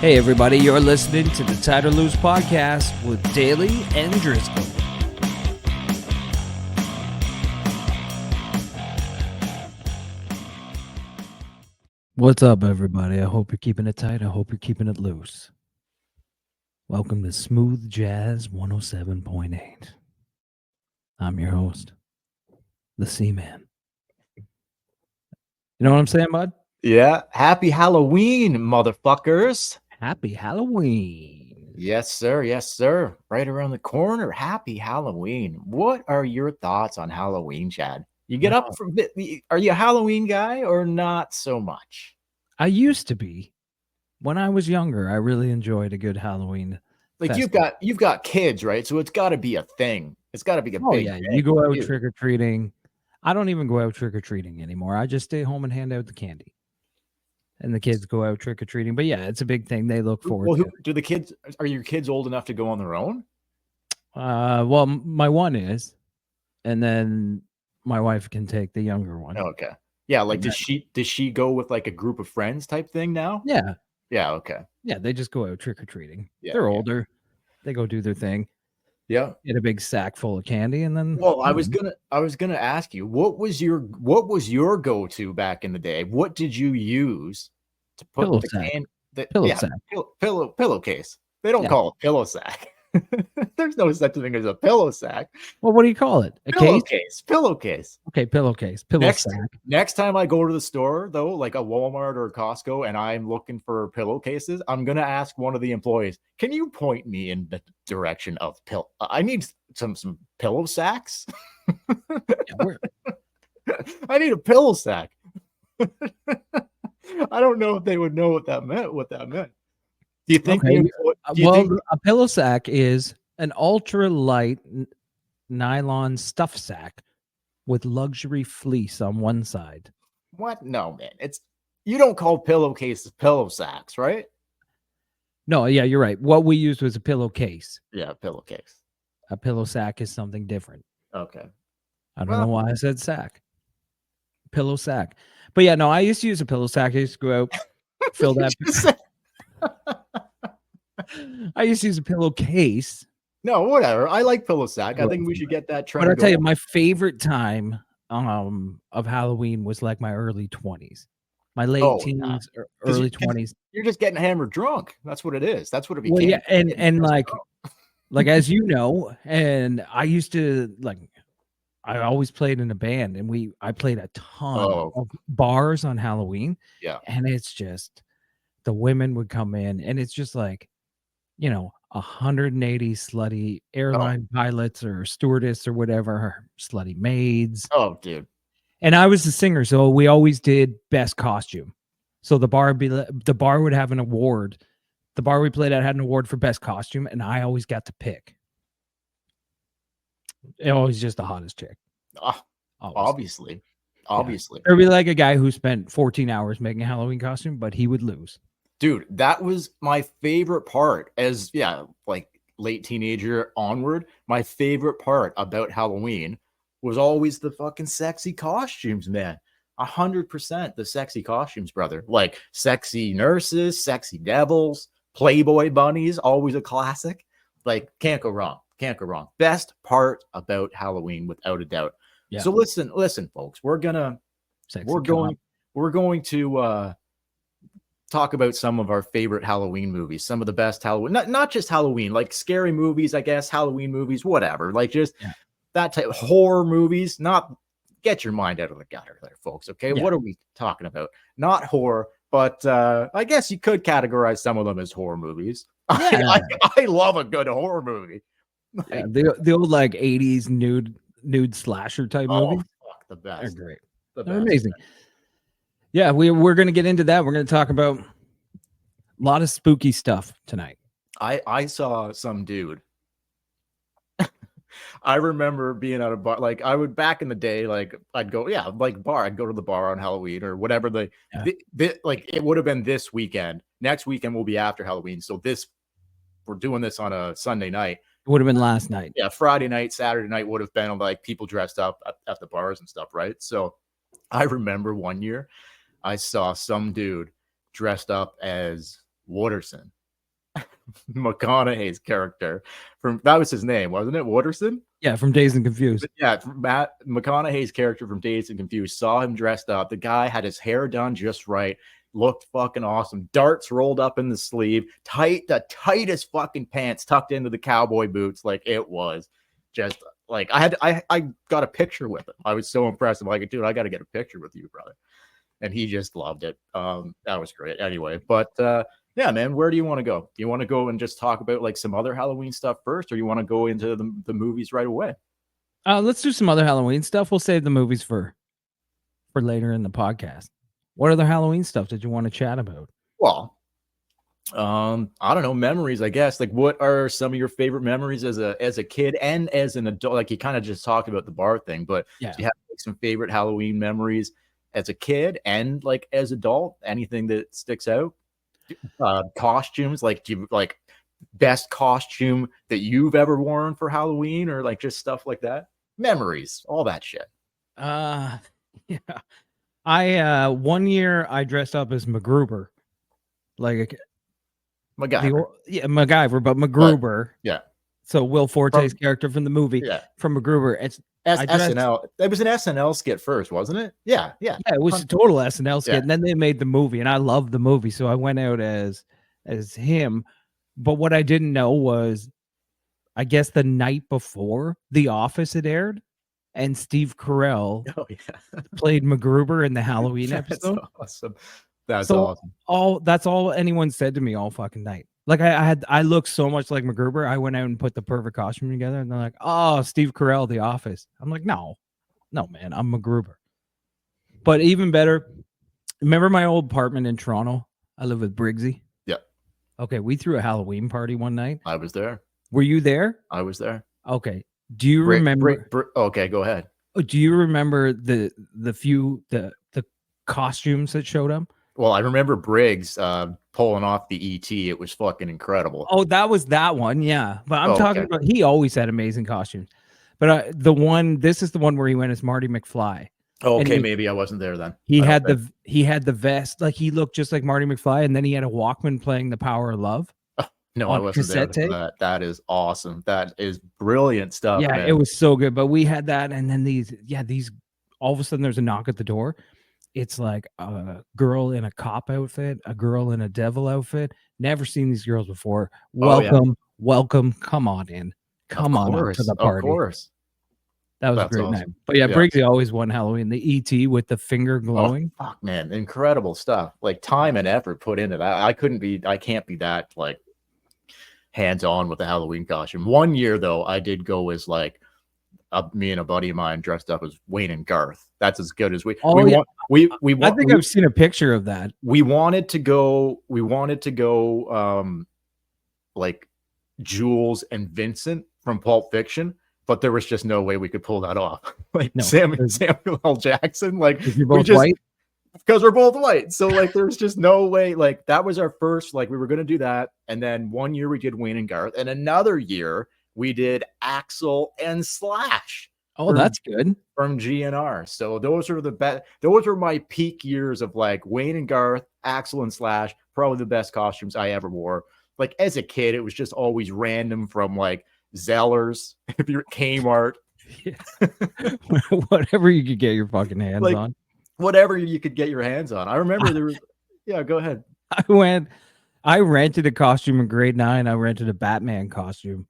Hey everybody, you're listening to the Tight or Loose podcast with Daly and Driscoll. What's up everybody? I hope you're keeping it tight. I hope you're keeping it loose. Welcome to Smooth Jazz 107.8. I'm your host, the Seaman. You know what I'm saying, bud? Yeah. Happy Halloween, motherfuckers. Happy Halloween. Yes, sir. Yes, sir. Right around the corner. Happy Halloween. What are your thoughts on Halloween, Chad? You get up for are you a Halloween guy or not so much? I used to be. When I was younger, I really enjoyed a good Halloween. Like festival. you've got kids, right? So it's got to be a thing. It's got to be a big thing. You go out trick or treating. I don't even go out trick or treating anymore. I just stay home and hand out the candy. And the kids go out trick or treating. But yeah, it's a big thing. They look forward to. Are your kids old enough to go on their own? Well, my one is, and then my wife can take the younger one. Okay. Yeah, like does she go with like a group of friends type thing now? Yeah. Yeah, okay. Yeah, they just go out trick or treating. Yeah, they're older. They go do their thing. Yeah. Get a big sack full of candy and then I was gonna ask you, what was your go-to back in the day? What did you use to put pillow sack. Pillowcase. They don't call it pillow sack. There's no such thing as a pillow sack. Well, what do you call it? A pillowcase. Pillowcase. Okay, pillowcase. Pillow sack. Next time I go to the store, though, like a Walmart or a Costco, and I'm looking for pillowcases, I'm gonna ask one of the employees, "Can you point me in the direction of I need some pillow sacks. I need a pillow sack." I don't know if they would know what that meant. Do you think? Okay. A pillow sack is an ultra light nylon stuff sack with luxury fleece on one side. What? No, man. You don't call pillowcases pillow sacks, right? No, yeah, you're right. What we used was a pillowcase. Yeah, pillowcase. A pillow sack is something different. Okay. I don't know why I said sack. Pillow sack. But yeah, no, I used to use a pillow sack. I used to go out, fill that. I used to use a pillowcase. No, whatever. I like pillow sack. I think we should get that trend. But I'll tell you, my favorite time of Halloween was like my early 20s. My late teens, early 20s. You're just getting hammered drunk. That's what it is. That's what it became. Well, yeah, and like as you know, and I used to I always played in a band, and I played a ton of bars on Halloween. Yeah. And it's just the women would come in, and it's just like, 180 slutty airline pilots or stewardess or whatever, slutty maids. Oh, dude. And I was the singer, so we always did best costume. So the bar would have an award. The bar we played at had an award for best costume, and I always got to pick. It was just the hottest chick. Obviously. There'd be like a guy who spent 14 hours making a Halloween costume, but he would lose. Dude, that was my favorite part like late teenager onward. My favorite part about Halloween was always the fucking sexy costumes, man. 100% the sexy costumes, brother. Like sexy nurses, sexy devils, Playboy bunnies, always a classic. Like, can't go wrong. Can't go wrong. Best part about Halloween, without a doubt. Yeah. So listen, folks. We're going to talk about some of our favorite Halloween movies, some of the best Halloween, not just Halloween, like scary movies, I guess, Halloween movies, whatever. Like just that type of horror movies. Not get your mind out of the gutter there, folks. Okay. Yeah. What are we talking about? Not horror, but I guess you could categorize some of them as horror movies. Yeah. I love a good horror movie. Yeah, the old like 80s nude slasher type movies. Fuck, the best. They're great. They're amazing. Yeah, we're going to get into that. We're going to talk about a lot of spooky stuff tonight. I saw some dude. I remember being at a bar, like I would back in the day, like I'd go, I'd go to the bar on Halloween or whatever. Like it would have been this weekend. Next weekend will be after Halloween. So we're doing this on a Sunday night. It would have been last night. Yeah, Friday night, Saturday night would have been like people dressed up at the bars and stuff, right? So I remember one year I saw some dude dressed up as Wooderson. McConaughey's character from that was his name, wasn't it? Wooderson? Yeah, from Dazed and Confused. But yeah, Matt McConaughey's character from Dazed and Confused saw him dressed up. The guy had his hair done just right, looked fucking awesome. Darts rolled up in the sleeve, the tightest fucking pants tucked into the cowboy boots. Like it was just like I got a picture with him. I was so impressed. I'm like, dude, I got to get a picture with you, brother. And he just loved it. That was great. Anyway, but yeah, man, where do you want to go? Do you want to go and just talk about like some other Halloween stuff first, or you want to go into the movies right away? Let's do some other Halloween stuff. We'll save the movies for later in the podcast. What other Halloween stuff did you want to chat about? Well, I don't know, memories, I guess. Like, what are some of your favorite memories as a kid and as an adult? Like, you kind of just talked about the bar thing, but Yeah. do you have like, some favorite Halloween memories as a kid and like as adult? Anything that sticks out? Costumes, like, do you like best costume that you've ever worn for Halloween, or like just stuff like that? Memories, all that shit. Yeah. I 1 year I dressed up as MacGruber. Like MacGyver. MacGyver, but MacGruber. Yeah. So Will Forte's character from the movie. Yeah. From MacGruber. It's SNL. It was an SNL skit first, wasn't it? Yeah. Yeah, it was a total SNL skit. Yeah. And then they made the movie, and I loved the movie. So I went out as him. But what I didn't know was, I guess the night before The Office had aired, and Steve Carell played MacGruber in the Halloween episode. Awesome. That's awesome. That's all anyone said to me all fucking night. Like I looked so much like MacGruber. I went out and put the perfect costume together, and they're like, "Oh, Steve Carell, The Office." I'm like, no, man, I'm MacGruber. But even better, remember my old apartment in Toronto? I live with Briggsy. Yeah. Okay, we threw a Halloween party one night. I was there. Were you there? I was there. Okay. Do you remember? Okay, go ahead. Do you remember the costumes that showed up? Well, I remember Briggs pulling off the ET. It was fucking incredible. Oh, that was that one, yeah. But I'm talking about, he always had amazing costumes. But this is the one where he went as Marty McFly. Oh, okay, maybe I wasn't there then. He had the vest, like he looked just like Marty McFly, and then he had a Walkman playing The Power of Love. No, I wasn't there. That is awesome. That is brilliant stuff. Yeah, man. It was so good. But we had that, and then these all of a sudden there's a knock at the door. It's like a girl in a cop outfit, a girl in a devil outfit. Never seen these girls before. Welcome. Come on in. Come on up to the party. Of course. That was a great night. But yeah, Briggsy always won Halloween. The ET with the finger glowing. Oh, fuck, man. Incredible stuff. Like time and effort put into that. I can't be that like hands-on with the Halloween costume. 1 year though, I did go as like me and a buddy of mine dressed up as Wayne and Garth. That's as good as we. I think I've seen a picture of that. We wanted to go. Like Jules and Vincent from Pulp Fiction, but there was just no way we could pull that off. Like Samuel L. Jackson. Like you're both white. Because we're both white. So like there's just no way. Like that was our first. Like we were gonna do that, and then 1 year we did Wayne and Garth, and another year we did Axel and Slash. Oh, that's good. From GNR. So those are the best. Those were my peak years of like Wayne and Garth, Axel and Slash. Probably the best costumes I ever wore. Like as a kid, it was just always random from like Zellers, if you're at Kmart, whatever you could get your fucking hands on. Whatever you could get your hands on. I remember there was. Yeah, go ahead. I rented a costume in grade 9. I rented a Batman costume.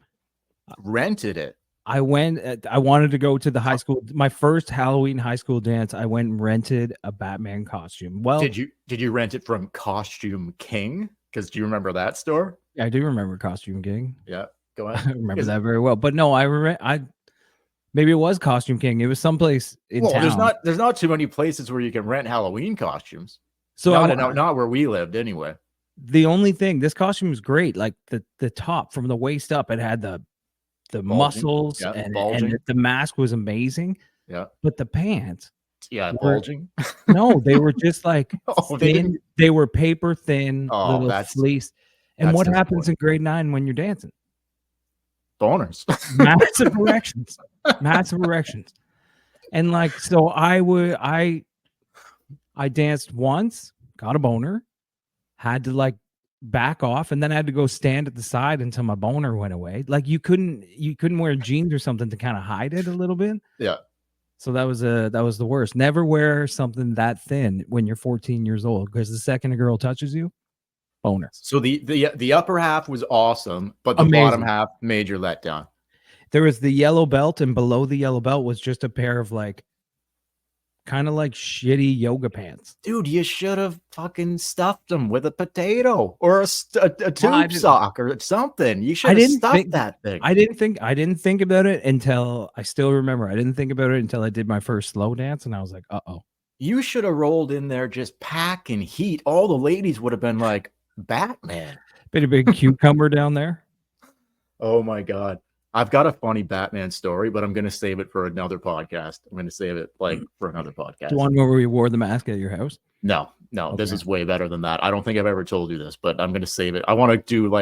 Rented it. I wanted to go to the high school. My first Halloween high school dance, I went and rented a Batman costume. Well, did you rent it from Costume King? Because do you remember that store? I do remember Costume King. Yeah, go ahead. I remember that very well. But no, maybe it was Costume King. It was someplace in town. There's not too many places where you can rent Halloween costumes. So not where we lived anyway. The only thing, this costume was great. Like the top from the waist up, it had the muscles and the mask was amazing. Yeah. But the pants. Yeah, bulging. No, they were just like thin. They were paper thin, little fleece. And what happens in grade 9 when you're dancing? Boners. Massive erections. Massive erections. And like, so I danced once, got a boner, had to like back off, and then I had to go stand at the side until my boner went away. Like you couldn't wear jeans or something to kind of hide it a little bit. Yeah. So that was the worst. Never wear something that thin when you're 14 years old, because the second a girl touches you, boner. So the upper half was awesome, but the Amazing. bottom half major letdown. There was the yellow belt, and below the yellow belt was just a pair of like kind of like shitty yoga pants. Dude, you should have fucking stuffed them with a potato or a tube sock or something. You should have stuffed that thing. I didn't think about it until I still remember. I didn't think about it until I did my first slow dance, and I was like, uh-oh. You should have rolled in there just packing heat. All the ladies would have been like, Batman. Bit of big cucumber down there. Oh my God. I've got a funny Batman story, but I'm going to save it for another podcast. I'm going to save it for another podcast. The one where we wore the mask at your house? No, okay. This is way better than that. I don't think I've ever told you this, but I'm going to save it. I want to do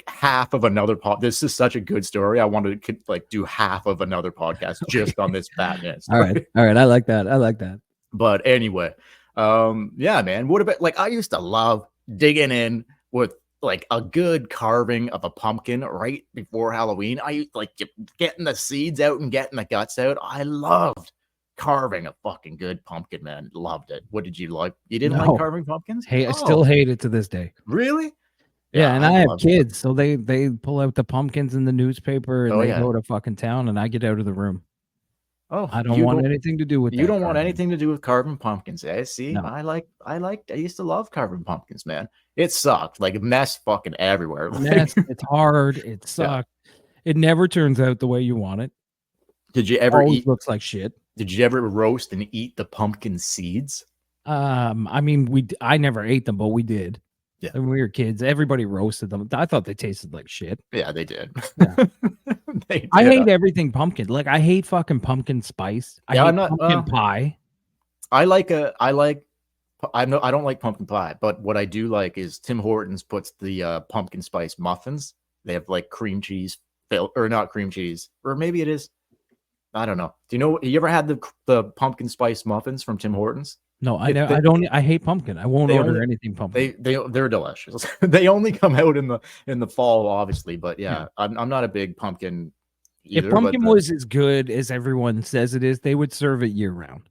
half of another podcast. This is such a good story. I want to do half of another podcast just on this Batman story. All right. I like that. But anyway, yeah, man. What about I used to love digging in with a good carving of a pumpkin right before Halloween. I getting the seeds out and getting the guts out. I loved carving a fucking good pumpkin, man. Loved it. What did you like? You didn't like carving pumpkins? Hey, I still hate it to this day. Really? Yeah, and I have kids, so they pull out the pumpkins in the newspaper and they go to fucking town, and I get out of the room. Oh, I don't want anything to do with that. You don't want anything to do with carving pumpkins, eh? See, no. I used to love carving pumpkins, man. It sucked. Mess fucking everywhere. It's hard. It sucked. Yeah. It never turns out the way you want it. Did you ever eat? Looks like shit. Did you ever roast and eat the pumpkin seeds? I mean, I never ate them, but we did. Yeah. When we were kids, everybody roasted them. I thought they tasted like shit. Yeah, they did. Yeah. I hate everything pumpkin. I hate fucking pumpkin spice. I hate pumpkin pie. I don't like pumpkin pie, but what I do like is Tim Hortons puts the pumpkin spice muffins. They have cream cheese or not cream cheese, or maybe it is. I don't know. Do you know? You ever had the pumpkin spice muffins from Tim Hortons? No, I don't. I hate pumpkin. I won't order anything pumpkin. They're delicious. They only come out in the fall, obviously. But yeah. I'm not a big pumpkin either. If pumpkin was as good as everyone says it is, they would serve it year round.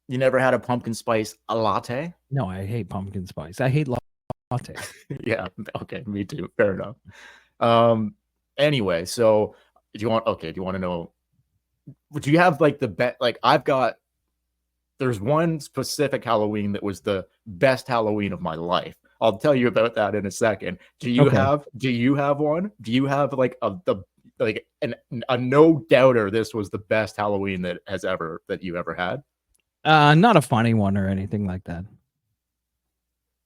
You never had a pumpkin spice latte? No, I hate pumpkin spice. I hate latte. Yeah. Okay. Me too. Fair enough. Anyway, so do you want to know? Would you have the bet? There's one specific Halloween that was the best Halloween of my life. I'll tell you about that in a second. Do you have one? Do you have a no doubter? This was the best Halloween that you ever had? Not a funny one or anything like that.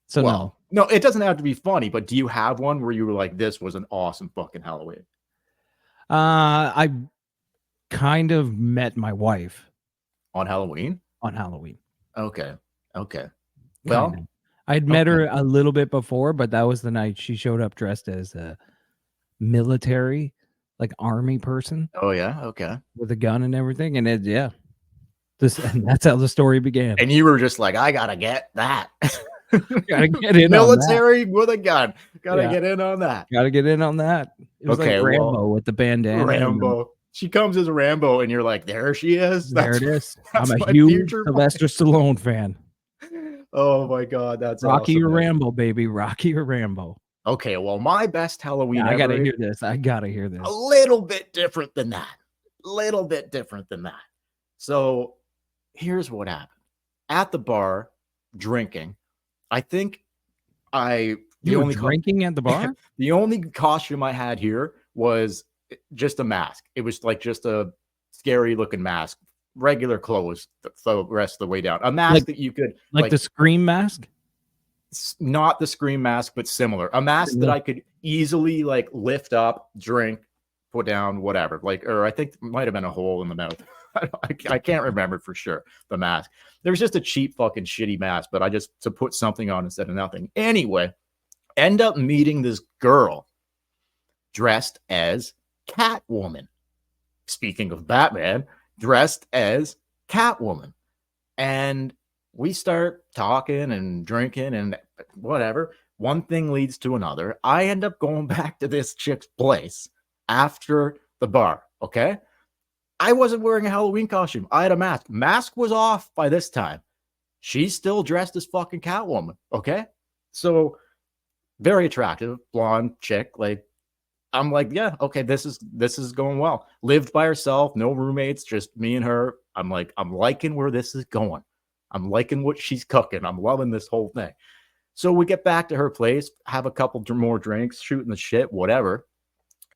So no, it doesn't have to be funny, but do you have one where you were like, this was an awesome fucking Halloween? I kind of met my wife on Halloween. Okay. Well, I'd met her a little bit before, but that was the night she showed up dressed as a military, army person. Oh yeah. Okay. With a gun and everything. And and that's how the story began. And you were just like, I gotta get that. Gotta get in military on that. With a gun. Gotta get in on that. Gotta get in on that. It was like Rambo with the bandana. Rambo. She comes as Rambo, and you're like, there she is. There it is. I'm a huge Sylvester Stallone fan. Oh my God, that's Rocky awesome, or Rambo, baby. Rocky or Rambo. Okay, well, my best Halloween. I gotta hear this. A little bit different than that. So here's what happened. At the bar, drinking. I think you were drinking at the bar? The only costume I had here was just a mask. It was just a scary looking mask, regular clothes the rest of the way down. A mask that you could the Scream mask? Not the Scream mask, but similar. A mask that I could easily lift up, drink, put down, whatever. Or I think it might have been a hole in the mouth. I can't remember for sure. The mask. There was just a cheap fucking shitty mask, but to put something on instead of nothing. Anyway, end up meeting this girl dressed as Catwoman. Speaking of Batman, dressed as Catwoman. And we start talking and drinking and whatever. One thing leads to another. I end up going back to this chick's place after the bar. Okay. I wasn't wearing a Halloween costume. I had a mask. Mask was off by this time. She's still dressed as fucking Catwoman. Okay. So very attractive, blonde chick. Like, I'm like, yeah, okay, this is going well. Lived by herself, no roommates, just me and her. I'm like, I'm liking where this is going. I'm liking what she's cooking. I'm loving this whole thing. So we get back to her place, have a couple more drinks, shooting the shit, whatever.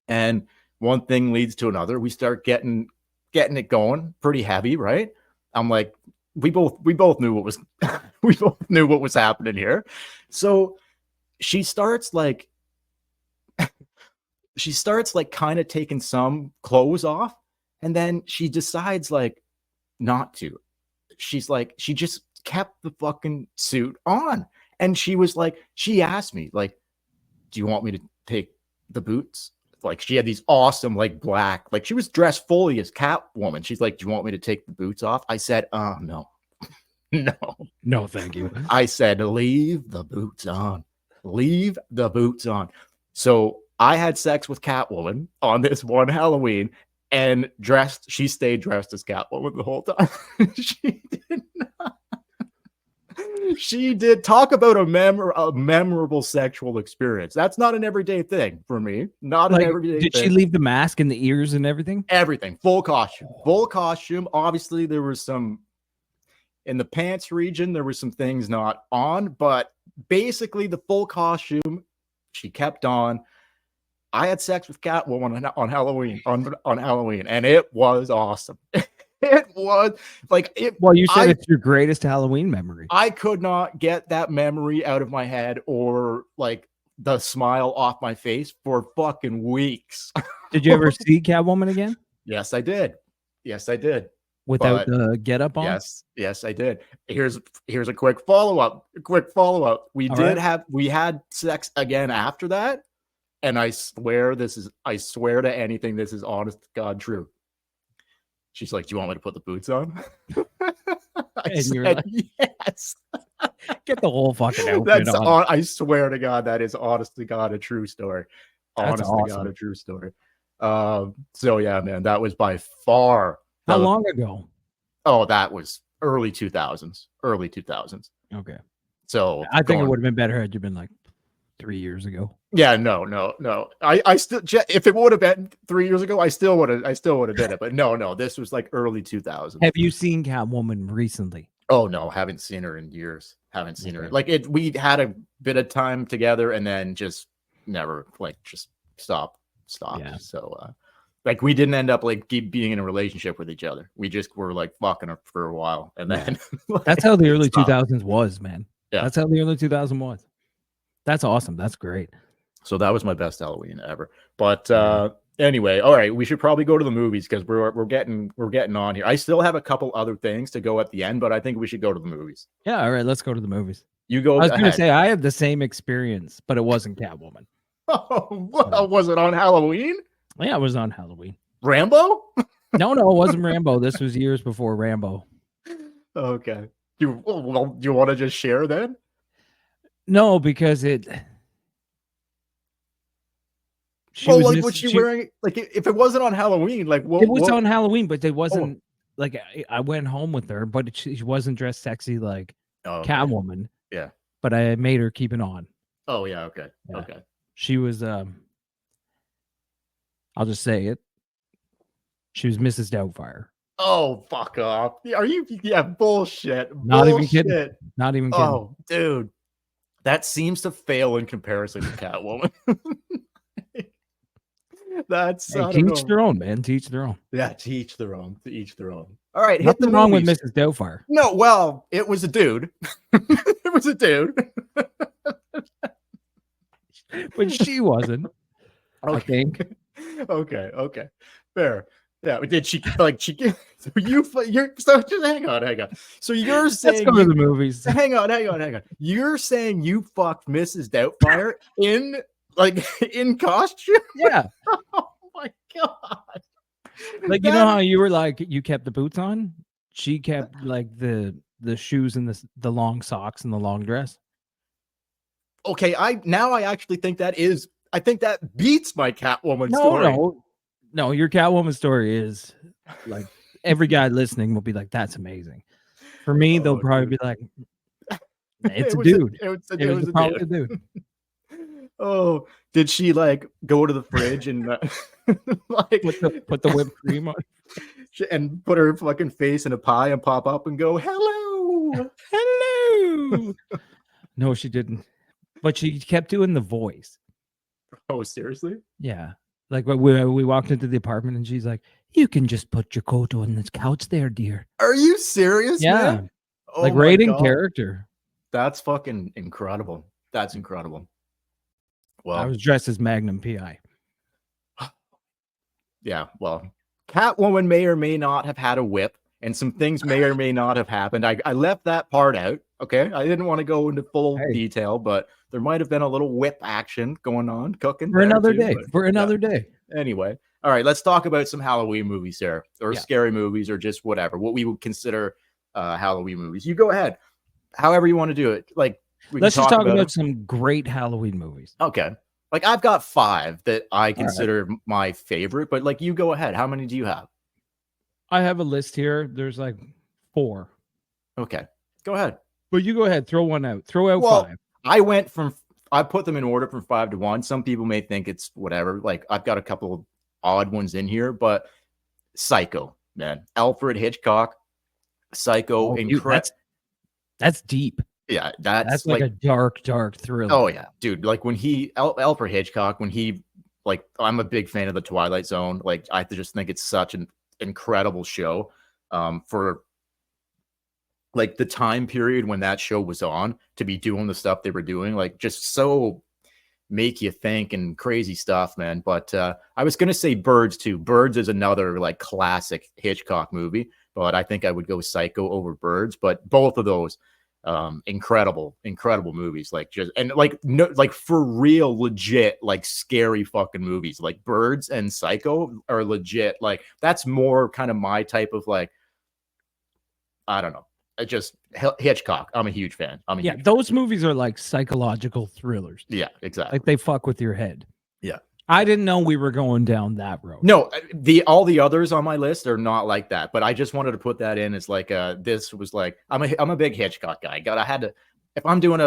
And one thing leads to another. We start getting it going pretty heavy, right? I'm like, we both knew what was we both knew what was happening here. So she starts like kind of taking some clothes off, and then she decides like not to. She's like, she just kept the fucking suit on. And she was like, she asked me, like, do you want me to take the boots? Like, she had these awesome, like, black, like, she was dressed fully as Catwoman. She's like, do you want me to take the boots off? I said, no. No. No, thank you. I said, leave the boots on. Leave the boots on. So I had sex with Catwoman on this one Halloween, and she stayed dressed as Catwoman the whole time. She did not. She did talk about a memorable sexual experience. That's not an everyday thing for me. Not Like, an everyday did thing. she leave the mask and the ears and everything? Everything. Full costume. Obviously, there was some in the pants region. There were some things not on, but basically the full costume she kept on. I had sex with Catwoman on Halloween, on Halloween, and it was awesome. It was like it. Well, you said it's your greatest Halloween memory. I could not get that memory out of my head or like the smile off my face for fucking weeks. Did you ever see Catwoman again? Yes, I did. Yes, I did. Without the get up on? Yes, I did. Here's a quick follow-up. We had sex again after that. And I swear to anything, this is honest to God true. She's like, do you want me to put the boots on? I said, like, yes. Get the whole fucking outfit on. I swear to God, that is honest to God a true story. Honest to God, a true story. So yeah, man, that was by far. How long ago? Oh, that was early 2000s. Okay. So I think it would have been better had you been like 3 years ago. Yeah, no. I still, if it would have been 3 years ago, I still would have did it. But no, this was like early 2000s. Have you seen Catwoman recently? Oh no, haven't seen her in years. Haven't seen her. Like we had a bit of time together, and then just never just stopped. Yeah. So like we didn't end up like being in a relationship with each other. We just were like fucking her for a while, and then like, that's how the early 2000s was, man. Yeah, that's how the early 2000s was. That's awesome. That's great. So that was my best Halloween ever. But anyway, all right, we should probably go to the movies because we're getting on here. I still have a couple other things to go at the end, but I think we should go to the movies. Yeah, all right, let's go to the movies. You go. I was going to say I had the same experience, but it wasn't Catwoman. Oh, well, was it on Halloween? Yeah, it was on Halloween. Rambo? No, it wasn't Rambo. This was years before Rambo. Okay. Do you want to just share then? No, because it. Was she wearing? Like, if it wasn't on Halloween, like what? It was on Halloween, but it wasn't like I went home with her, but she wasn't dressed sexy like Catwoman. Yeah, but I made her keep it on. Oh yeah, okay, yeah. Okay. She was. I'll just say it. She was Mrs. Doubtfire. Oh, fuck off! Are you? Yeah, bullshit. Not even kidding. Not even kidding. Oh, dude, that seems to fail in comparison to Catwoman. That's teach their own, man. Teach their own. Yeah, teach their own. To each their own. All right, hit the wrong with Mrs. Doubtfire. No, well, it was a dude. It was a dude, but she wasn't. Okay. I think. Okay, fair. Yeah, did she like she? So you're so just hang on. So you're saying let's go to the movies. Hang on. You're saying you fucked Mrs. Doubtfire in costume? Yeah. Oh my god! Like you know how you were like you kept the boots on? She kept like the shoes and the long socks and the long dress. Okay, I actually think I think that beats my Catwoman No, story. no, your Catwoman story is like every guy listening will be like, "That's amazing." For me, they'll Oh, probably dude. be like, "It's It a was dude." it It was was a probably dude. a dude. Oh, did she like go to the fridge and like Put the whipped cream on. and put her fucking face in a pie and pop up and go, "Hello." Hello. No, she didn't. But she kept doing the voice. Oh, seriously? Yeah. Like when we walked into the apartment and she's like, "You can just put your coat on this couch there, dear." Are you serious, Yeah. man? Oh Like my right in god. character. That's fucking incredible. That's incredible. I Well, was dressed as Magnum PI. yeah, well, Catwoman may or may not have had a whip, and some things may or may not have happened. I left that part out. Okay. I didn't want to go into full Hey, detail, but there might have been a little whip action going on, cooking for there another too. day. But For yeah. another day. Anyway, all right, let's talk about some Halloween movies here, or Yeah. scary movies, or just whatever, what we would consider Halloween movies. You go ahead, however you want to do it. Like, we Let's can just talk about about them. some great Halloween movies. Okay. Like, I've got 5 that I right. consider my favorite, but like, you go ahead. How many do you have? I have a list here. There's like 4. Okay, go ahead. But you go ahead, throw one out. Throw out Well, 5. I put them in order from 5 to 1. Some people may think it's whatever. Like, I've got a couple of odd ones in here, but Psycho, man. Alfred Hitchcock, Psycho, Oh, dude, that's deep. yeah, That's like a dark thriller. oh yeah, dude. Like when Alfred Hitchcock, when he like, I'm a big fan of the Twilight Zone. Like, I just think it's such an incredible show. For like the time period when that show was on, to be doing the stuff they were doing, like just so make you think and crazy stuff, man. But I was gonna say Birds too. Birds is another like classic Hitchcock movie, but I think I would go Psycho over Birds. But both of those incredible movies, like, just, and like, no, like for real, legit, like scary fucking movies. Like Birds and Psycho are legit. Like, that's more kind of my type of, like, I don't know, just Hitchcock. I'm a huge fan. Those movies are like psychological thrillers. Yeah, exactly. Like they fuck with your head. Yeah. I didn't know we were going down that road. No, all the others on my list are not like that, but I just wanted to put that in as like this was like, I'm a big Hitchcock guy. I had to, if I'm doing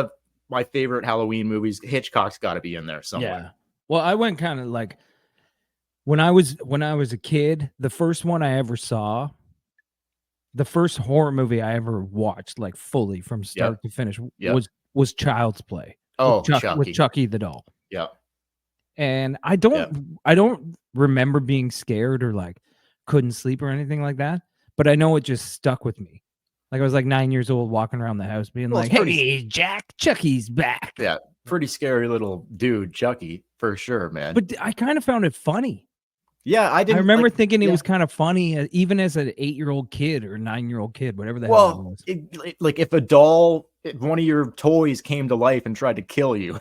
my favorite Halloween movies, Hitchcock's got to be in there somewhere. Yeah. Well, I went kind of like when I was a kid, the first one I ever saw, the first horror movie I ever watched, like fully from start to finish, was Child's Play. Oh, with Chucky the doll. Yeah. And I don't remember being scared or like couldn't sleep or anything like that, but I know it just stuck with me. Like I was like 9 years old walking around the house being like, "Hey, Jack, Chucky's back." Yeah, pretty scary little dude, Chucky, for sure, man. But I kind of found it funny. Yeah, I remember thinking it was kind of funny, even as an 8-year-old kid or 9-year-old kid, whatever the hell it was. Like if a doll, if one of your toys came to life and tried to kill you,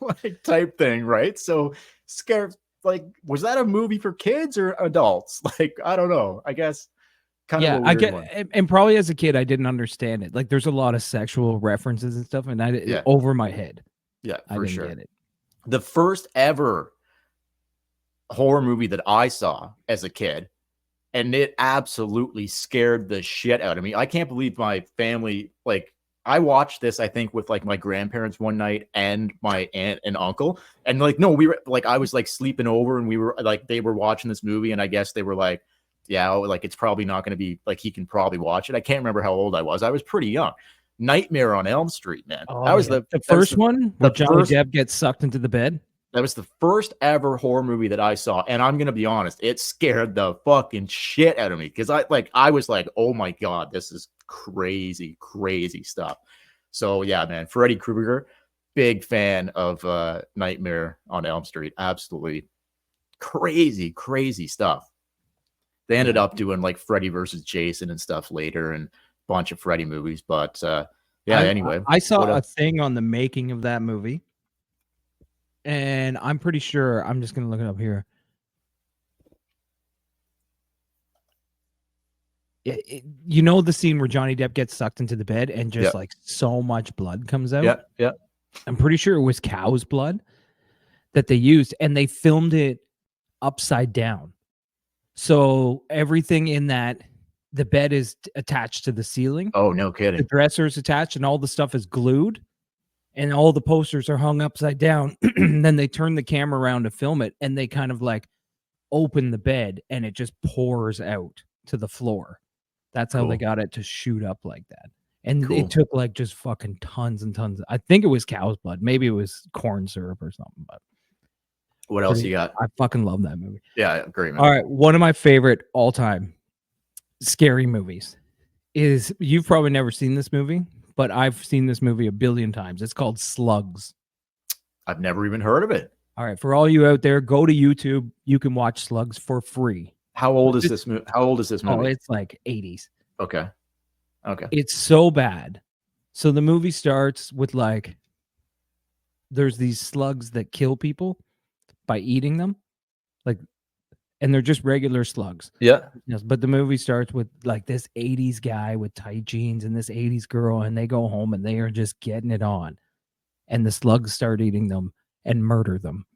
like type thing, right? So scared. Like, was that a movie for kids or adults? Like, I don't know. I guess kind of a weird one. And probably as a kid, I didn't understand it. Like, there's a lot of sexual references and stuff, and over my head. Yeah, I didn't get it. The first ever horror movie that I saw as a kid, and it absolutely scared the shit out of me. I can't believe my family, like, I watched this, I think, with like my grandparents one night and my aunt and uncle. And like, no, we were like, I was like sleeping over and we were like, they were watching this movie. And I guess they were like, yeah, like, it's probably not going to be like, he can probably watch it. I can't remember how old I was. I was pretty young. Nightmare on Elm Street, man. Oh, that was the first one where Johnny Depp gets sucked into the bed. That was the first ever horror movie that I saw. And I'm going to be honest, it scared the fucking shit out of me. Cause I was like, oh my God, this is crazy, crazy stuff. So yeah, man, Freddy Krueger, big fan of Nightmare on Elm Street. Absolutely crazy, crazy stuff. They ended up doing like Freddy versus Jason and stuff later, and a bunch of Freddy movies. But anyway, I saw a thing on the making of that movie. And I'm pretty sure, I'm just going to look it up here. You know the scene where Johnny Depp gets sucked into the bed and just like so much blood comes out? Yeah. I'm pretty sure it was cow's blood that they used, and they filmed it upside down. So everything in the bed is attached to the ceiling. Oh, no The kidding. dresser is attached, and all the stuff is glued, and all the posters are hung upside down. Then they turn the camera around to film it, and they kind of like open the bed, and it just pours out to the floor. That's how they Cool. got it to shoot up like that. And Cool. it took like just fucking tons and tons. I think it was cow's blood. Maybe it was corn syrup or something. But What else you got? I fucking love that movie. Yeah, great, man. All right, one of my favorite all-time scary movies is, you've probably never seen this movie, but I've seen this movie a billion times. It's called Slugs. I've never even heard of it. All right, for all you out there, go to YouTube. You can watch Slugs for free. How old is this movie? How old is this Oh, movie? it's like 80s. Okay. Okay. It's so bad. So the movie starts with like, there's these slugs that kill people by eating them, like, and they're just regular slugs. Yeah. Yes, but the movie starts with like this 80s guy with tight jeans and this 80s girl, and they go home and they are just getting it on. And the slugs start eating them and murder them.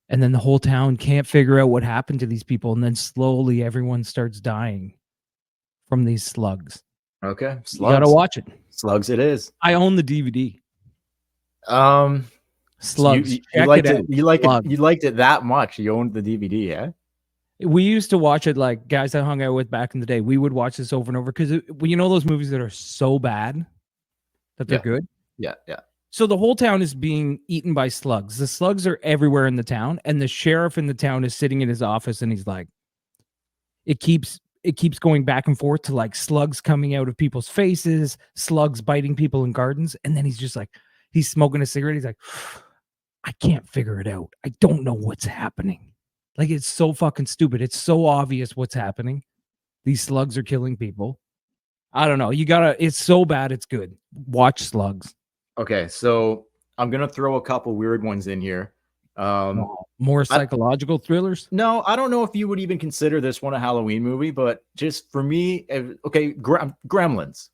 And then the whole town can't figure out what happened to these people. And then slowly everyone starts dying from these slugs. Okay. You gotta Slugs. watch it. Slugs it is. I own the DVD. Slugs. You Check liked it it. out. You like Slugs. it. You liked it that much. You owned the DVD, yeah? We used to watch it, like guys I hung out with back in the day. We would watch this over and over because you know those movies that are so bad that they're Yeah. good. Yeah, yeah. So the whole town is being eaten by slugs. The slugs are everywhere in the town, and the sheriff in the town is sitting in his office, and he's like, it keeps going back and forth to like slugs coming out of people's faces, slugs biting people in gardens, and then he's just like, he's smoking a cigarette. He's like, I can't figure it out. I don't know what's happening. Like, it's so fucking stupid. It's so obvious what's happening. These slugs are killing people. I don't know. You gotta. It's so bad. It's good. Watch Slugs. Okay, so I'm gonna throw a couple weird ones in here. More psychological thrillers. No, I don't know if you would even consider this one a Halloween movie, but just for me, okay, Gremlins.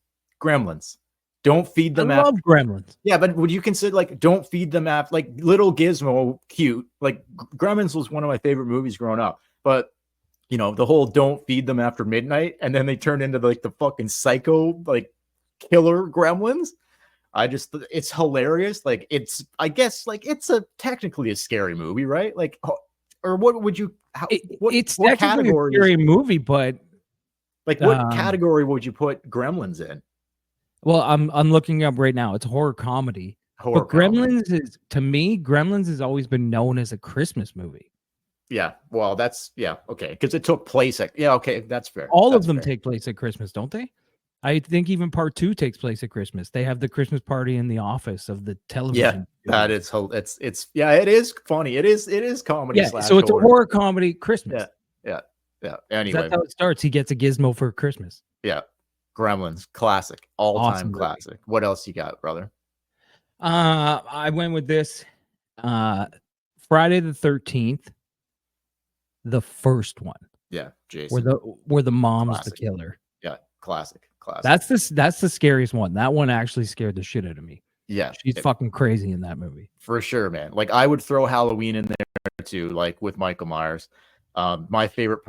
Don't feed them. I love Gremlins. Yeah, but would you consider like don't feed them after like little Gizmo cute? Like Gremlins was one of my favorite movies growing up, but you know the whole don't feed them after midnight, and then they turn into like the fucking psycho like killer Gremlins. It's hilarious. Like I guess like it's technically a scary movie, right? Like, or what would you? It's what category? A scary movie, but like what category would you put Gremlins in? Well, I'm looking up right now. It's a horror comedy. But Gremlins is, to me, Gremlins has always been known as a Christmas movie. Yeah, well, okay, because it took place at okay, that's fair. All of them take place at Christmas, don't they? I think even part 2 takes place at Christmas. They have the Christmas party in the office of the television. Yeah, that is it's it is funny. It is comedy. Yeah, so it's a horror comedy Christmas. Yeah. Anyway, that's how it starts. He gets a gizmo for Christmas. Yeah. Gremlins, classic, all-time Awesome classic. What else you got, brother? I went with this Friday the 13th, the first one. Yeah, Jason. Where the mom's classic. The killer. Yeah, classic. That's the scariest one. That one actually scared the shit out of me. Yeah, she's fucking crazy in that movie. For sure, man. Like I would throw Halloween in there too, like with Michael Myers. My favorite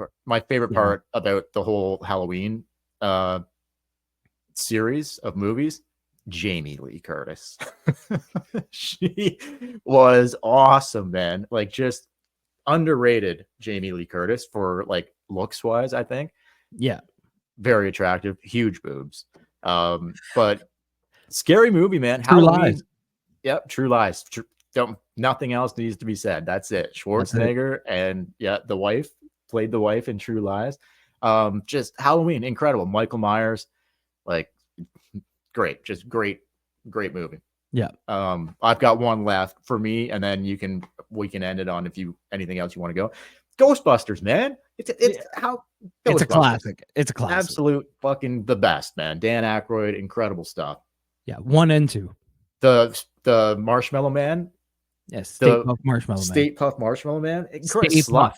part about the whole Halloween series of movies, Jamie Lee Curtis. She was awesome, man. Like just underrated Jamie Lee Curtis for like looks wise, I think. Yeah. Very attractive, huge boobs. But scary movie, man. True Lies. Yep, True Lies. Nothing else needs to be said. That's it. Schwarzenegger and the wife played the wife in True Lies. Just Halloween, incredible. Michael Myers, like great, just great movie. Yeah. I've got one left for me, and then we can end it on if you anything else you want to go. Ghostbusters, man. It's a classic. It's a classic. Absolute fucking the best, man. Dan Aykroyd, incredible stuff. Yeah, 1 and 2. The Marshmallow Man. Yes, Stay Puft Marshmallow Man. Stay Puft Marshmallow Man. Stay Puft.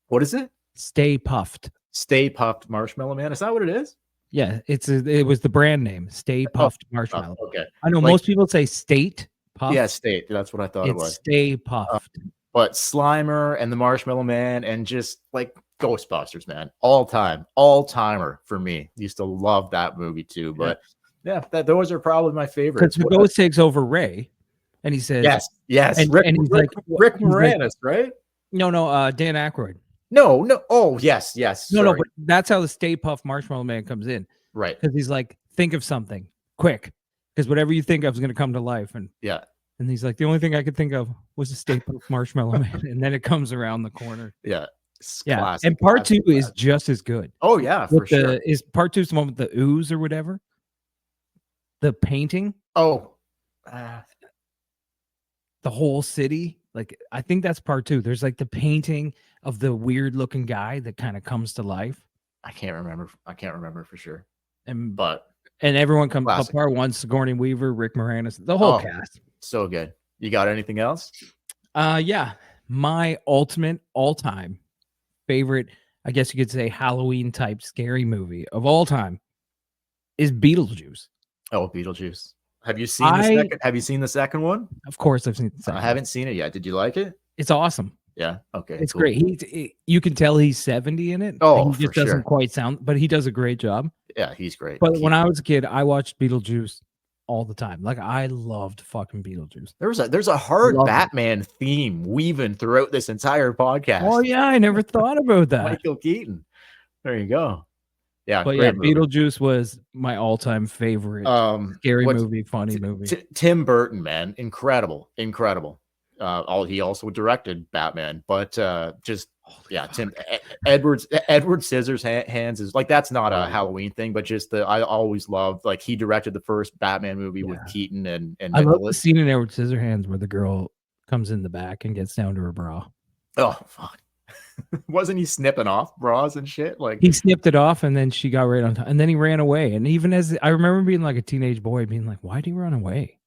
What is it? Stay Puft. Stay Puft Marshmallow Man. Is that what it is? Yeah, it was the brand name. Stay Puft Marshmallow. Okay. I know most people say State Puffed. Yeah, State. That's what I thought it It's was. Stay Puffed. But Slimer and the Marshmallow Man and just like Ghostbusters, man, all timer for me. Used to love that movie too. But yeah, those are probably my Because favorites. the ghost takes over Ray, and he says, Yes, and Rick, he's Rick, like, Rick he's like, Moranis, right? no, Dan Aykroyd. No. Oh, yes. No, Sorry. but that's how the Stay Puft Marshmallow Man comes in. Right. Because he's like, think of something quick, because whatever you think of is going to come to life. And he's like, the only thing I could think of was the Stay Puft Marshmallow Man, and then it comes around the corner. Yeah. Classic, and part two is just as good. Oh yeah, for sure. Is part two the one with the ooze or whatever? The painting. Oh, the whole city. Like, I think that's part two. There's like the painting of the weird looking guy that kind of comes to life. I can't remember for sure. And everyone comes. Part one: Sigourney Weaver, Rick Moranis, the whole cast. So good. You got anything else? Yeah. My ultimate all-time favorite, I guess you could say, Halloween type scary movie of all time is Beetlejuice. Oh, Beetlejuice. Have you seen the second? Have you seen the second one? Of course, I've seen the second. I haven't seen it yet. Did you like it? It's awesome. Yeah. Okay. It's great. You can tell he's 70 in it. Oh, he just doesn't quite sound, but he does a great job. Yeah, he's great. But when I was a kid, I watched Beetlejuice all the time. Like, I loved fucking Beetlejuice. There's a hard Batman theme weaving throughout this entire podcast. Oh yeah, I never thought about that. Michael Keaton. There you go. Yeah, but yeah, movie. Beetlejuice was my all-time favorite scary movie, funny movie. Tim Burton, man, incredible. He also directed Batman, but Tim Edward Scissorhands is like, that's not a Halloween thing, but just I always loved, like, he directed the first Batman movie with Keaton and I love the scene in Edward Scissorhands where the girl comes in the back and gets down to her bra. Oh fuck. Wasn't he snipping off bras and shit? Like, he snipped it off and then she got right on top, and then he ran away. And even as I remember being like a teenage boy being like, why'd he run away?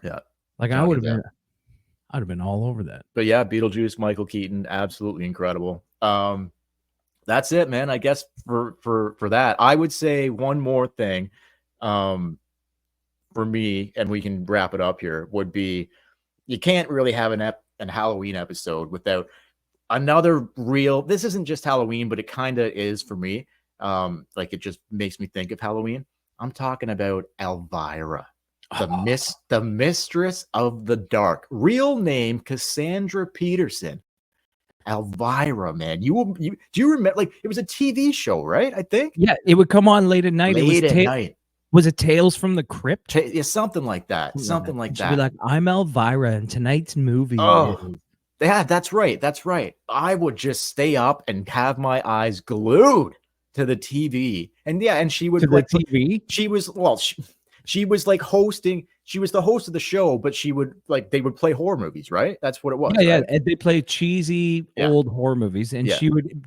Yeah. Like, I would have been all over that. But yeah, Beetlejuice, Michael Keaton, absolutely incredible. That's it, man. I guess for that, I would say one more thing for me, and we can wrap it up here, would be, you can't really have an Halloween episode without another real, this isn't just Halloween, but it kind of is for me. Like, it just makes me think of Halloween. I'm talking about Elvira. The Mistress of the Dark. Real name, Cassandra Peterson. Elvira, man. Do you remember? Like, it was a TV show, right? I think. Yeah, it would come on late at night. Night. Was it Tales from the Crypt? Yeah, something like that. Something like that. She'd be like, I'm Elvira, and tonight's movie. Yeah, that's right. I would just stay up and have my eyes glued to the TV, and she would to the TV. She was She was like hosting. She was the host of the show, but she would they would play horror movies, right? That's what it was. Yeah, right? yeah. And they play cheesy old horror movies, and she would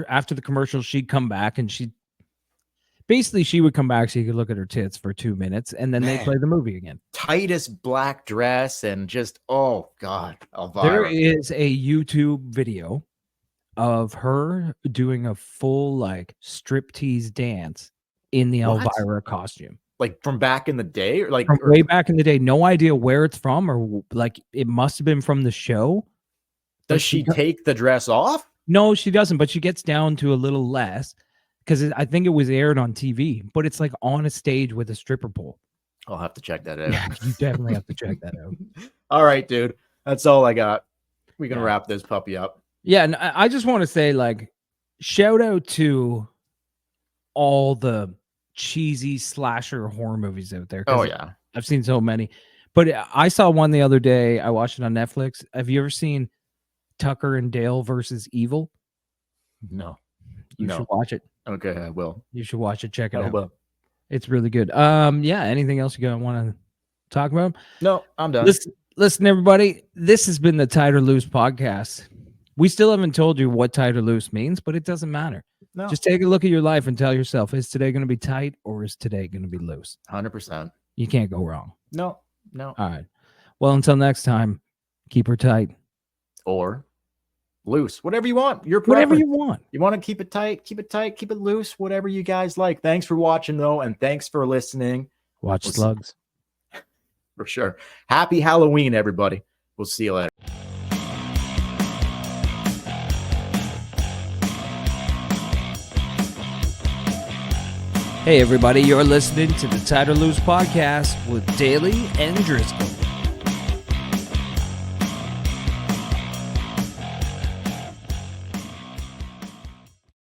after the commercials, she'd come back and she would come back so you could look at her tits for 2 minutes, and then they play the movie again. Tightest black dress and just oh god, Elvira. There is a YouTube video of her doing a full striptease dance in the Elvira costume. Like from back in the day, or from way back in the day. No idea where it's from, or it must have been from the show. Does she take the dress off? No, she doesn't. But she gets down to a little less because I think it was aired on TV. But it's like on a stage with a stripper pole. I'll have to check that out. Yeah, you definitely have to check that out. All right, dude. That's all I got. We can wrap this puppy up. Yeah, and I just want to say, shout out to all the cheesy slasher horror movies out there. Oh yeah, I've seen so many, but I saw one the other day. I watched it on Netflix. Have you ever seen Tucker and Dale versus Evil? No. You should watch it. Okay, I will. You should watch it. Check it out. Will. It's really good. Yeah, anything else you want to talk about? No, I'm done. Listen, everybody, this has been the Tight or Loose podcast. We still haven't told you what tight or loose means, but it doesn't matter. No. Just take a look at your life and tell yourself, is today going to be tight or is today going to be loose? 100%. You can't go wrong. No. All right. Well, until next time, keep her tight. Or loose. Whatever you want. Whatever you want. You want to keep it tight, keep it loose, whatever you guys like. Thanks for watching, though, and thanks for listening. Watch slugs. For sure. Happy Halloween, everybody. We'll see you later. Hey, everybody, you're listening to the Tight or Loose podcast with Daly and Driscoll.